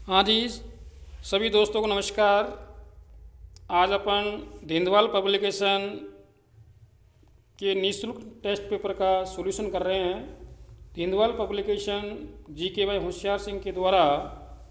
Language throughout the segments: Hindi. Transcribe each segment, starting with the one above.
हाँ जी, सभी दोस्तों को नमस्कार। आज अपन दीनदयाल पब्लिकेशन के निःशुल्क टेस्ट पेपर का सॉल्यूशन कर रहे हैं। Deendayal publication GK by Hoshiyar Singh के द्वारा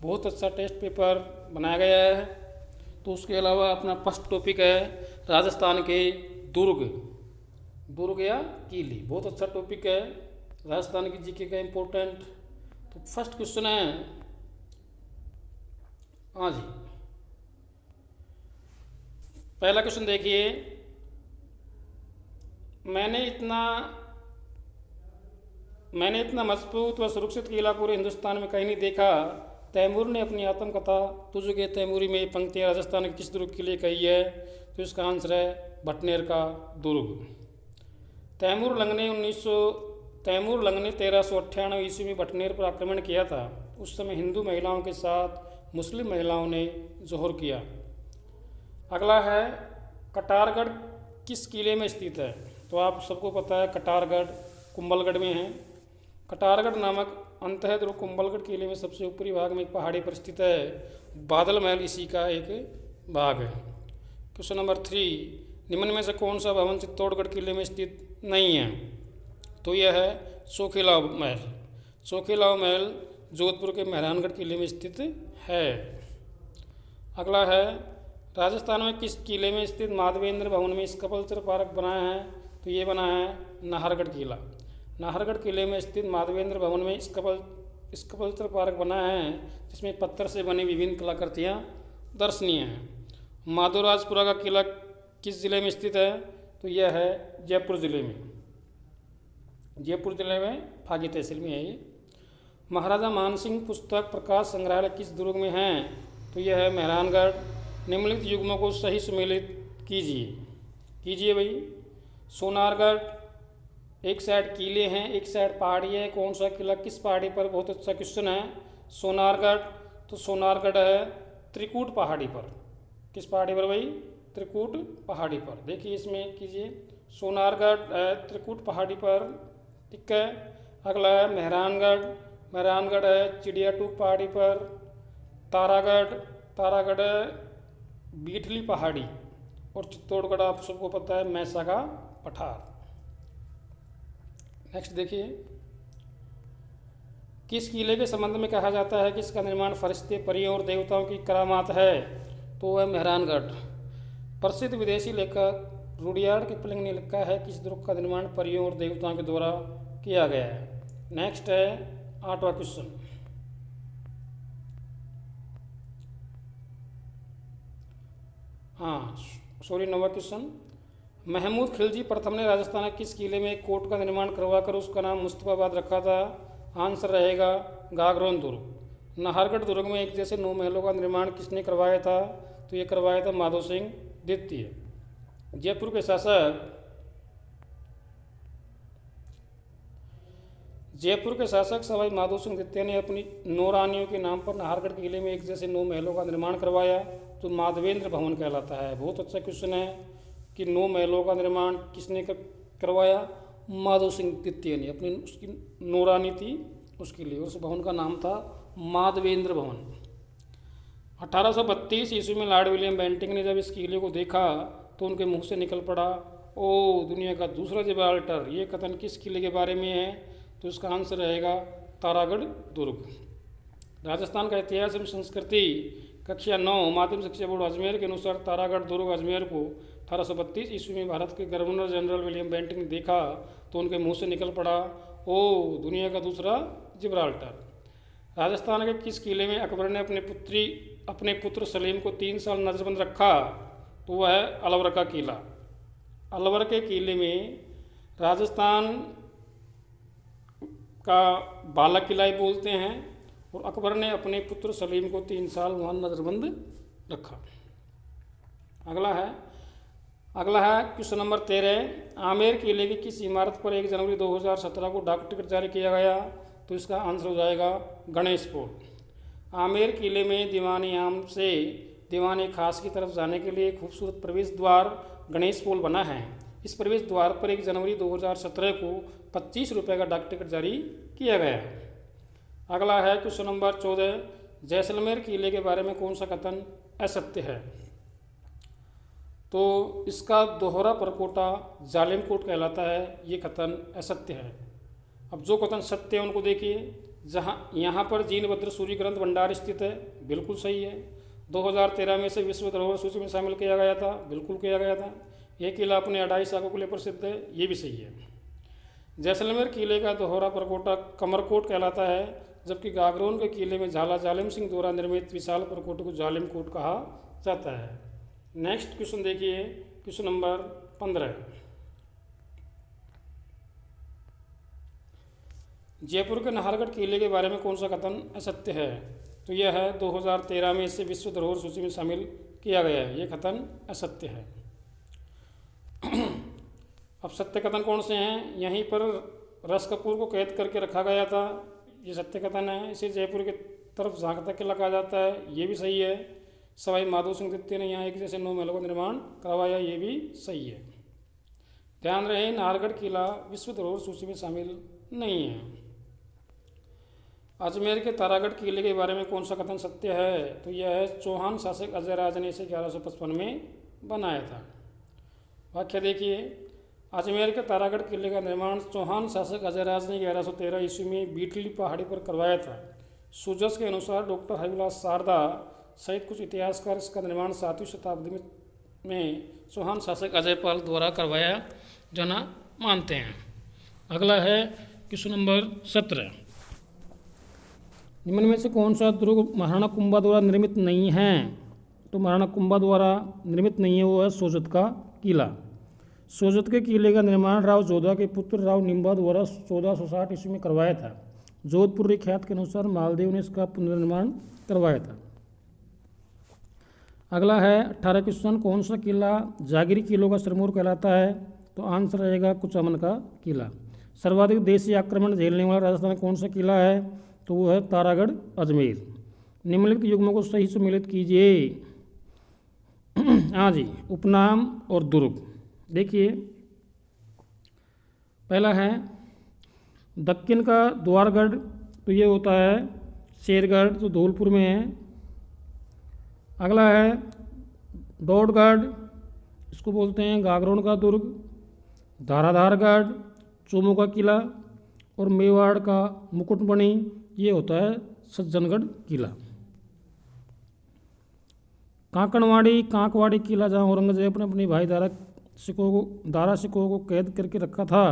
बहुत अच्छा टेस्ट पेपर बनाया गया है। तो उसके अलावा अपना फर्स्ट टॉपिक है राजस्थान के दुर्ग दुर्ग या किले। बहुत अच्छा टॉपिक है राजस्थान की जीके का इम्पोर्टेंट। तो फर्स्ट क्वेश्चन है, हाँ जी, पहला क्वेश्चन देखिए। मैंने इतना मजबूत व सुरक्षित किला पूरे हिंदुस्तान में कहीं नहीं देखा। तैमूर ने अपनी आत्मकथा तुझे तैमूरी में ये पंक्तियाँ राजस्थान के किस दुर्ग के लिए कही है? तो इसका आंसर है भटनेर का दुर्ग। तैमूर लंग ने 1398 ईस्वी में भटनेर पर आक्रमण किया था। उस समय हिंदू महिलाओं के साथ मुस्लिम महिलाओं ने जोहर किया। अगला है, कटारगढ़ किस किले में स्थित है? तो आप सबको पता है कटारगढ़ कुंभलगढ़ में है। कटारगढ़ नामक अंतः दुर्ग कुंभलगढ़ किले में सबसे ऊपरी भाग में एक पहाड़ी पर स्थित है। बादल महल इसी का एक भाग है। क्वेश्चन नंबर 3, निम्न में से कौन सा भवन चित्तौड़गढ़ किले में स्थित नहीं है? तो यह है चोखीलाव महल। चोखीलाव महल जोधपुर के मेहरानगढ़ किले में स्थित है। अगला है, राजस्थान में किस किले में स्थित माधवेंद्र भवन में स्कल्पचर पार्क बना है? तो ये बना है नाहरगढ़ किला। नाहरगढ़ किले में स्थित माधवेंद्र भवन में स्कल्पचर पार्क बना है, जिसमें पत्थर से बनी विभिन्न कलाकृतियाँ दर्शनीय हैं। माधोराजपुरा का किला किस जिले में स्थित है? तो यह है जयपुर जिले में। जयपुर जिले में फागी तहसील में है ये। महाराजा मानसिंह पुस्तक प्रकाश संग्रहालय किस दुर्ग में है? तो यह है मेहरानगढ़। निम्नलिखित युग्मों को सही सम्मिलित कीजिए भाई। सोनारगढ़, एक साइड किले हैं एक साइड पहाड़ी है, कौन सा किला किस पहाड़ी पर? बहुत अच्छा क्वेश्चन है। सोनारगढ़, तो सोनारगढ़ है त्रिकूट पहाड़ी पर। किस पहाड़ी पर भाई? त्रिकूट पहाड़ी पर। देखिए इसमें कीजिए, सोनारगढ़ है त्रिकूट पहाड़ी पर, ठीक है। अगला है मेहरानगढ़, मेहरानगढ़ है चिड़ियाटूक पहाड़ी पर। तारागढ़ है बीठली पहाड़ी। और चित्तौड़गढ़ आप सबको पता है मैसा का पठार। नेक्स्ट देखिए, किस किले के संबंध में कहा जाता है कि इसका निर्माण फरिश्ते, परियों और देवताओं की करामात है? तो वह मेहरानगढ़। प्रसिद्ध विदेशी लेखक रुडयार्ड किपलिंग ने लिखा है कि इस दुर्ग का निर्माण परियों और देवताओं के द्वारा किया गया है। नेक्स्ट है 8वां क्वेश्चन। हाँ सॉरी 9वां क्वेश्चन। महमूद खिलजी प्रथम ने राजस्थान के किस किले में एक कोट का निर्माण करवाकर उसका नाम मुस्तफाबाद रखा था? आंसर रहेगा गागरोन दुर्ग। नाहरगढ़ दुर्ग में एक जैसे 9 महलों का निर्माण किसने करवाया था? तो ये करवाया था माधो सिंह द्वितीय। जयपुर के शासक सवाई माधो सिंह द्वितीय ने अपनी 9 रानियों के नाम पर नाहरगढ़ किले में एक जैसे 9 महलों का निर्माण करवाया, जो माधवेंद्र भवन कहलाता है। बहुत अच्छा क्वेश्चन है कि 9 महलों का निर्माण किसने करवाया? माधो सिंह द्वितीय ने। अपनी उसकी 9 रानी थी उसके लिए, उस भवन का नाम था माधवेंद्र भवन। 1832 ईस्वी में लॉर्ड विलियम बेंटिंक ने जब इस किले को देखा तो उनके मुंह से निकल पड़ा, ओ दुनिया का दूसरा जिब्राल्टर। ये कथन किस किले के बारे में है? तो इसका आंसर रहेगा तारागढ़ दुर्ग। राजस्थान का इतिहास एवं संस्कृति कक्षा 9 माध्यमिक शिक्षा बोर्ड अजमेर के अनुसार तारागढ़ दुर्ग अजमेर को 1832 ईस्वी में भारत के गवर्नर जनरल विलियम बेंटिंक ने देखा तो उनके मुंह से निकल पड़ा, ओ दुनिया का दूसरा जिब्राल्टर। राजस्थान के किस किले में अकबर ने अपने पुत्र सलीम को 3 साल नजरबंद रखा? तो वह है अलवर का किला। अलवर के किले में राजस्थान का बाला किला ही बोलते हैं, और अकबर ने अपने पुत्र सलीम को 3 साल वहाँ नजरबंद रखा। अगला है क्वेश्चन नंबर 13। आमेर किले की किस इमारत पर 1 जनवरी 2017 को डाक टिकट जारी किया गया? तो इसका आंसर हो जाएगा गणेश पोल। आमेर किले में दीवानी आम से दीवानी खास की तरफ जाने के लिए खूबसूरत प्रवेश द्वार गणेश पोल बना है। इस प्रवेश द्वार पर 1 जनवरी 2017 को 25 रुपये का डाक टिकट जारी किया गया। अगला है क्वेश्चन नंबर 14। जैसलमेर किले के बारे में कौन सा कथन असत्य है? तो इसका दोहरा परकोटा जालिम कोट कहलाता है, ये कथन असत्य है। अब जो कथन सत्य है उनको देखिए। जहाँ यहाँ पर जीनभद्र सूर्य ग्रंथ भंडार स्थित है, बिल्कुल सही है। 2013 में से विश्व धरोहर सूची में शामिल किया गया था, बिल्कुल किया गया था। ये किला अपने 2.5 शाखों के लिए प्रसिद्ध है, ये भी सही है। जैसलमेर किले का दोहरा परकोटा कमरकोट कहलाता है, जबकि गागरोन के किले में झाला जालिम सिंह द्वारा निर्मित विशाल परकोटे को जालिम कोट कहा जाता है। नेक्स्ट क्वेश्चन देखिए, क्वेश्चन नंबर 15। जयपुर के नाहरगढ़ किले के बारे में कौन सा कथन असत्य है? तो यह है 2013 में इसे विश्व धरोहर सूची में शामिल किया गया है, ये कथन असत्य है। अब सत्य कथन कौन से हैं? यहीं पर रस कपूर को कैद करके रखा गया था, ये सत्य कथन है। इसे जयपुर की तरफ झांकता किला कहा जाता है, ये भी सही है। सवाई माधो सिंह द्वितीय ने यहाँ एक जैसे 9 महलों का निर्माण करवाया, ये भी सही है। ध्यान रहे, नाहरगढ़ किला विश्व धरोहर सूची में शामिल नहीं है। अजमेर के तारागढ़ किले के बारे में कौन सा कथन सत्य है? तो यह है चौहान शासक अजयराज ने इसे 1155 में बनाया था। वाक्य देखिए, अजमेर के तारागढ़ किले का निर्माण चौहान शासक अजयराज ने 1113 ईस्वी में बीटली पहाड़ी पर करवाया था। सुजस के अनुसार डॉक्टर हरिविलास शारदा सहित कुछ इतिहासकार इसका निर्माण 7वीं शताब्दी में चौहान शासक अजयपाल द्वारा करवाया जाना मानते हैं। अगला है क्वेश्चन नंबर 17। निम्न में से कौन सा दुर्ग महाराणा कुंभा द्वारा निर्मित नहीं है? तो महाराणा कुंभा द्वारा निर्मित नहीं है, वो है सोजत का किला। सोजत के किले का निर्माण राव जोधा के पुत्र राव निम्बा द्वारा 1460 ईस्वी में करवाया था। जोधपुर ख्यात के अनुसार मालदेव ने इसका पुनर्निर्माण करवाया था। अगला है 18 क्वेश्चन, कौन सा किला जागीरी किलों का सिरमौर कहलाता है? तो आंसर रहेगा कुचामन का किला। सर्वाधिक देशी आक्रमण झेलने वाला राजस्थान कौन सा किला है? तो वो है तारागढ़ अजमेर। निम्नलिखित युग्मों को सही सम्मिलित कीजिए। हाँ जी, उपनाम और दुर्ग। देखिए, पहला है दक्कन का द्वारगढ़, तो ये होता है शेरगढ़, जो धौलपुर में है। अगला है दौड़गढ़, इसको बोलते हैं गागरोन का दुर्ग। धाराधारगढ़ चोमू का किला, और मेवाड़ का मुकुटमणि, ये होता है सज्जनगढ़ किला। कांकवाड़ी किला, जहाँ औरंगजेब ने अपनी भाई दारा सिकोह को कैद करके रखा था,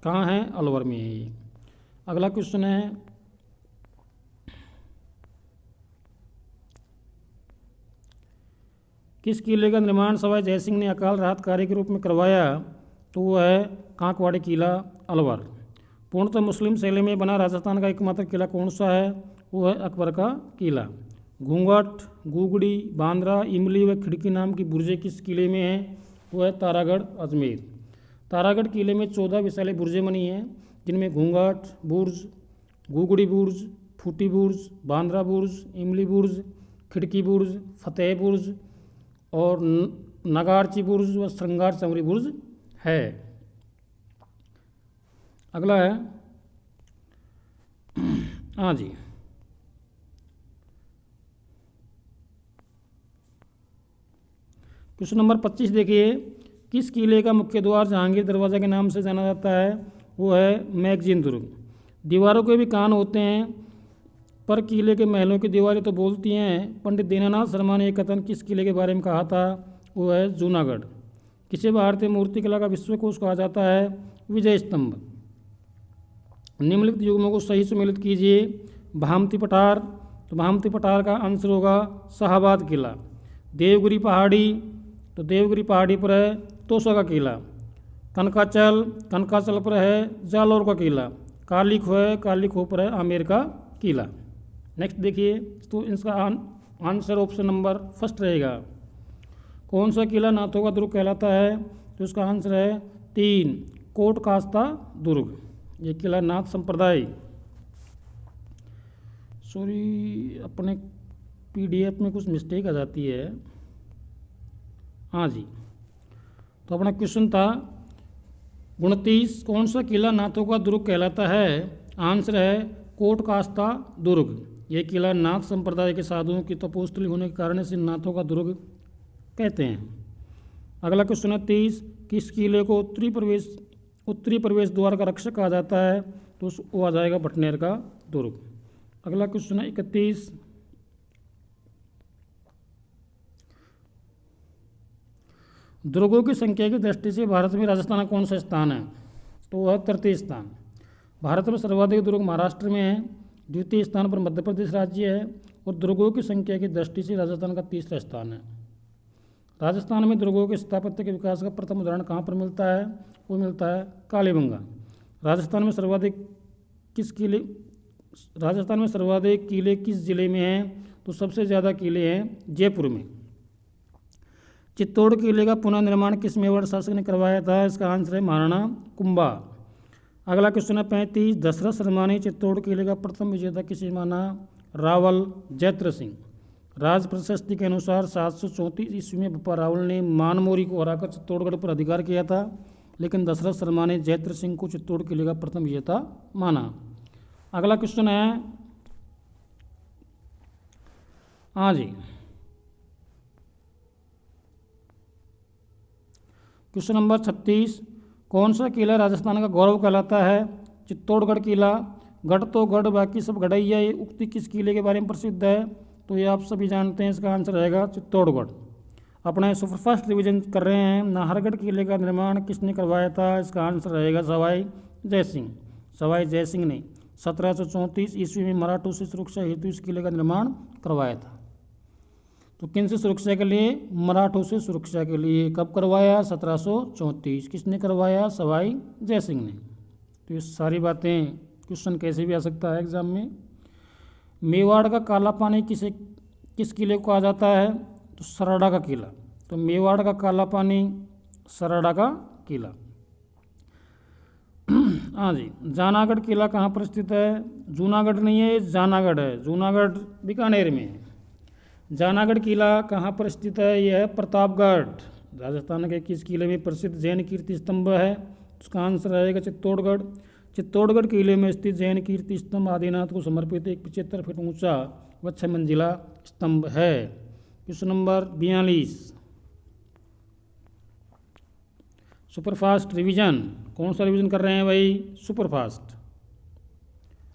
कहाँ है? अलवर में है ये। अगला क्वेश्चन है किस किले का निर्माण सवाई जयसिंह ने अकाल राहत कार्य के रूप में करवाया? तो वो है कांकवाड़ी किला, अलवर। पूर्णतः मुस्लिम शैली में बना राजस्थान का एकमात्र किला कौन सा है? वो है अकबर का किला। घूंघट, गुगड़ी, बांद्रा, इमली व खिड़की नाम की बुर्जें किस किले में हैं? वो है तारागढ़ अजमेर। तारागढ़ किले में 14 विशाल बुर्जें बनी हैं, जिनमें घूंघट बुर्ज, गुगड़ी बुर्ज, फूटी बुर्ज, बांद्रा बुर्ज, इमली बुर्ज, खिड़की बुर्ज, फतेह बुर्ज और नगारची बुर्ज व श्रृंगार चमरी बुर्ज है। अगला है हाँ जी, क्वेश्चन नंबर 25 देखिए, किस किले का मुख्य द्वार जहांगीर दरवाज़ा के नाम से जाना जाता है? वो है मैगजीन दुर्ग। दीवारों के भी कान होते हैं, पर किले के महलों की दीवारें तो बोलती हैं। पंडित दीनानाथ शर्मा ने एक कथन किस किले के बारे में कहा था? वो है जूनागढ़। किसे भारतीय मूर्तिकला का विश्वकोश कहा जाता है? विजय स्तंभ। निम्नलिखित युग्मों को सही सम्मिलित कीजिए। भामती पठार, तो भामती पठार का आंसर होगा शाहाबाद किला। देवगिरी पहाड़ी, तो देवगिरी पहाड़ी पर है तोसा का किला। कनकाचल पर है जालौर का किला। काली खो पर है आमेर का किला। नेक्स्ट देखिए, तो इसका आंसर ऑप्शन नंबर फर्स्ट रहेगा। कौन सा किला नाथों का दुर्ग कहलाता है? तो इसका आंसर है 3 कोट कास्ता दुर्ग। ये किला नाथ संप्रदाय, सॉरी अपने PDF में कुछ मिस्टेक आ जाती है। हाँ जी, तो अपना क्वेश्चन था 29, कौन सा किला नाथों का दुर्ग कहलाता है? आंसर है कोट कास्ता दुर्ग। ये किला नाथ संप्रदाय के साधुओं की तपोस्थली होने के कारण इसे नाथों का दुर्ग कहते हैं। अगला क्वेश्चन है 30, किस किले को उत्तरी प्रवेश द्वार का रक्षक कहा जाता है? तो वो आ जाएगा बटनेर का दुर्ग। अगला क्वेश्चन है 31, दुर्गों की संख्या की दृष्टि से भारत में राजस्थान का कौन सा स्थान है? तो वह 33 स्थान। भारत में सर्वाधिक दुर्ग महाराष्ट्र में है, द्वितीय स्थान पर मध्य प्रदेश राज्य है और दुर्गों की संख्या की दृष्टि से राजस्थान का तीसरा स्थान है। राजस्थान में दुर्गों के स्थापत्य के विकास का प्रथम उदाहरण कहाँ पर मिलता है? वो मिलता है कालीबंगा। राजस्थान में सर्वाधिक किले किस जिले में हैं? तो सबसे ज़्यादा किले हैं जयपुर में। चित्तौड़ किले का पुनर्निर्माण किस मेवाड़ शासक ने करवाया था? इसका आंसर है महाराणा कुंभा। अगला क्वेश्चन है 35, दशरथ शर्मा ने चित्तौड़ किले का प्रथम विजेता किसे माना? रावल जैत्र सिंह। राज प्रशस्ति के अनुसार 734 ईस्वी में बप्पा रावल ने मानमोरी को हराकर चित्तौड़गढ़ पर अधिकार किया था, लेकिन दशरथ शर्मा ने जैत्र सिंह को चित्तौड़ किले का प्रथम विजेता माना। अगला क्वेश्चन है हाँ जी, क्वेश्चन नंबर 36, कौन सा किला राजस्थान का गौरव कहलाता है? चित्तौड़गढ़ किला। गढ़ तो गढ़ बाकी सब गढ़ैया, ये उक्ति किस किले के बारे में प्रसिद्ध है? तो ये आप सभी जानते हैं, इसका आंसर रहेगा चित्तौड़गढ़। अपना सुपरफास्ट रिवीजन कर रहे हैं। नाहरगढ़ किले का निर्माण किसने करवाया था? इसका आंसर रहेगा सवाई जयसिंह। सवाई जयसिंह ने 1734 ईस्वी में मराठों से सुरक्षा हेतु इस किले का निर्माण करवाया था। तो किन से सुरक्षा के लिए? मराठों से सुरक्षा के लिए। कब करवाया? 1734। किसने करवाया? सवाई जयसिंह ने। तो ये सारी बातें, क्वेश्चन कैसे भी आ सकता है एग्जाम में। मेवाड़ का काला पानी किस किले को कहा जाता है? तो सरड़ा का किला। तो मेवाड़ का काला पानी सरड़ा का किला। हाँ जी, जानागढ़ किला कहाँ पर स्थित है? जूनागढ़ नहीं है, जानागढ़ है। जूनागढ़ बीकानेर में है। जानागढ़ किला कहाँ पर स्थित है? यह है प्रतापगढ़। राजस्थान के किस किले में प्रसिद्ध जैन कीर्ति स्तंभ है? उसका आंसर रहेगा चित्तौड़गढ़। चित्तौड़गढ़ किले में स्थित जैन कीर्ति स्तंभ आदिनाथ को समर्पित एक 75 फीट ऊंचा व 6 मंजिला स्तंभ है। Question number 42, superfast revision. कौन सा रिवीजन कर रहे हैं भाई? सुपरफास्ट।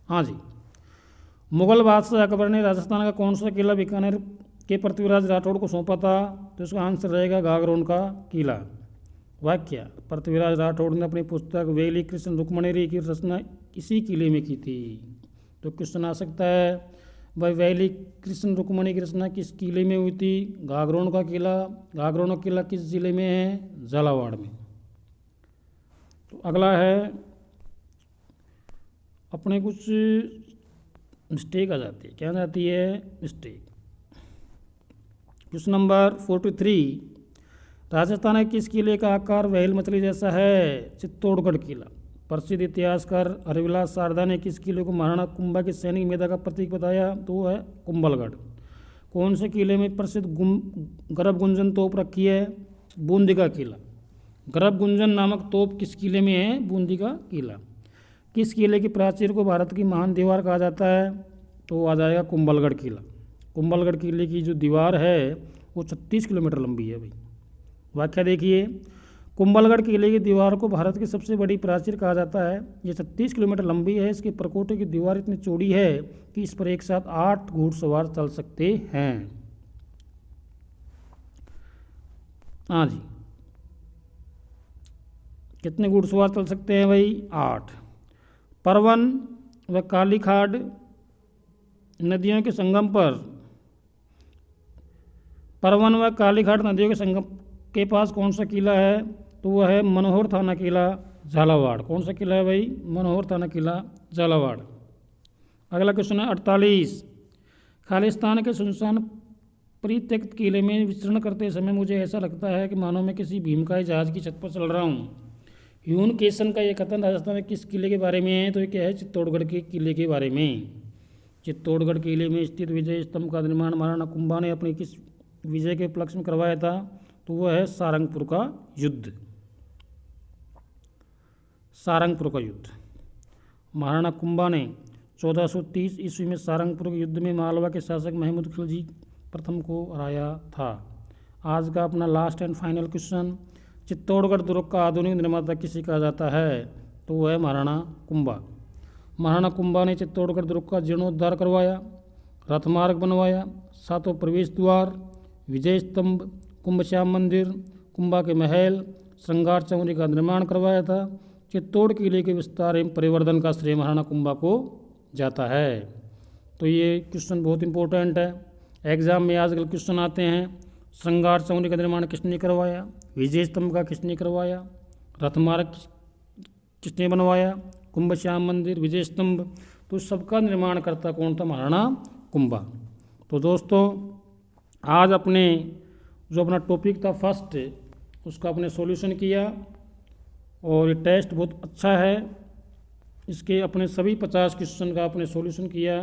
हाँ जी, मुगल बादशाह अकबर ने राजस्थान का कौन सा किला बीकानेर के पृथ्वीराज राठौड़ को सौंपा था? तो इसका आंसर रहेगा गागरोन का किला। वाक्य, पृथ्वीराज राठौड़ ने अपनी पुस्तक वैली कृष्ण रुक्मणी की रचना इसी किले में की थी। तो क्वेश्चन आ सकता है भाई, वैली कृष्ण रुक्मणी की रचना किस किले में हुई थी? गागरोन का किला। गागरोन का किला किस जिले में है? झालावाड़ में। तो अगला है, अपने कुछ मिस्टेक आ जाती है। क्या जाती है? मिस्टेक। क्वेश्चन नंबर 43, राजस्थान के किस किले का आकार व्हेल मछली जैसा है? चित्तौड़गढ़ किला। प्रसिद्ध इतिहासकार हरिविलास शारदा ने किस किले को महाराणा कुंभा की सैनिक मेधा का प्रतीक बताया? तो वो है कुंभलगढ़। कौन से किले में प्रसिद्ध गर्भ गुंजन तोप रखी है? बूंदी का किला। गर्भ गुंजन नामक तोप किस किले में है? बूंदी का किला। किस किले की प्राचीर को भारत की महान दीवार कहा जाता है? तो आ जाएगा कुंभलगढ़ किला। कुंभलगढ़ किले की जो दीवार है वो 36 किलोमीटर लंबी है भाई। व्याख्या देखिए, कुंभलगढ़ किले की दीवार को भारत की सबसे बड़ी प्राचीर कहा जाता है। ये 36 किलोमीटर लंबी है। इसके प्रकोष्ठ की दीवार इतनी चौड़ी है कि इस पर एक साथ 8 घुड़सवार चल सकते हैं। हाँ जी, कितने घुड़सवार चल सकते हैं भाई? 8। परवन व कालीखाड़ नदियों के संगम पर, परवन व कालीखाड़ नदियों के संगम के पास कौन सा किला है? तो वह है मनोहर थाना किला, झालावाड़। कौन सा किला है भाई? मनोहर थाना किला, झालावाड़। अगला क्वेश्चन है 48, खालिस्तान के सुनसान परित्यक्त किले में विचरण करते समय मुझे ऐसा लगता है कि मानो मैं किसी भीमकाय जहाज की छत पर चल रहा हूँ। ह्यून केसन का ये कथन राजस्थान के किस किले के बारे में है? तो ये क्या है? चित्तौड़गढ़ के किले के बारे में। चित्तौड़गढ़ किले में स्थित विजय स्तंभ का निर्माण महाराणा कुंभा ने अपने किस विजय के उपलक्ष्य में करवाया था? तो वह है सारंगपुर का युद्ध। सारंगपुर का युद्ध। महाराणा कुंभा ने 1430 ईस्वी में सारंगपुर के युद्ध में मालवा के शासक महमूद खिलजी प्रथम को हराया था। आज का अपना last and final question, Chittorgarh दुर्ग का आधुनिक निर्माता किसे कहा जाता है? तो वह है महाराणा कुंभा। महाराणा कुंभा ने चित्तौड़गढ़ दुर्ग का जीर्णोद्धार करवाया, रथमार्ग बनवाया, 7 प्रवेश द्वार, विजय स्तंभ, कुंभश्याम मंदिर, कुंभा के महल, श्रृंगार चौरी का निर्माण करवाया था। चित्तौड़ किले के विस्तार एवं परिवर्धन का श्रेय महाराणा कुंभा को जाता है। तो ये क्वेश्चन बहुत इंपॉर्टेंट है, एग्जाम में आजकल क्वेश्चन आते हैं। श्रृंगार चौरी का निर्माण किसने करवाया, विजय स्तंभ का किसने करवाया, रथमार्ग किसने बनवाया, कुंभश्याम मंदिर, विजय स्तंभ, तो सबका निर्माण करता कौन था? महाराणा कुंभा। तो दोस्तों आज अपने जो अपना टॉपिक था फर्स्ट, उसका अपने सॉल्यूशन किया और ये टेस्ट बहुत अच्छा है। इसके अपने सभी 50 क्वेश्चन का अपने सॉल्यूशन किया।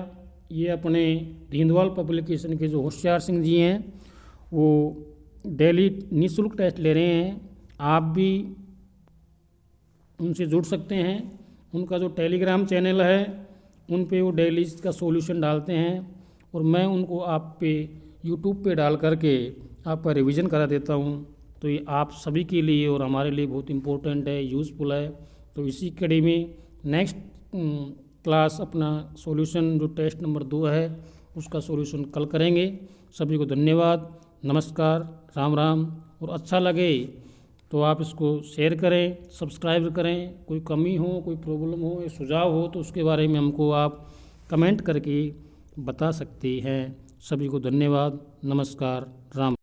ये अपने धिंदवाल पब्लिकेशन के जो होशियार सिंह जी हैं वो डेली निःशुल्क टेस्ट ले रहे हैं। आप भी उनसे जुड़ सकते हैं। उनका जो टेलीग्राम चैनल है उन पे वो डेली इसका सॉल्यूशन डालते हैं और मैं उनको आप पे यूट्यूब पे डाल करके आपका रिवीजन करा देता हूँ। तो ये आप सभी के लिए और हमारे लिए बहुत इम्पोर्टेंट है, यूज़फुल है। तो इसी कड़ी में नेक्स्ट क्लास अपना सॉल्यूशन जो टेस्ट नंबर 2 है उसका सॉल्यूशन कल करेंगे। सभी को धन्यवाद, नमस्कार, राम राम। और अच्छा लगे तो आप इसको शेयर करें, सब्सक्राइब करें। कोई कमी हो, कोई प्रॉब्लम हो या सुझाव हो तो उसके बारे में हमको आप कमेंट करके बता सकते हैं। सभी को धन्यवाद, नमस्कार, राम।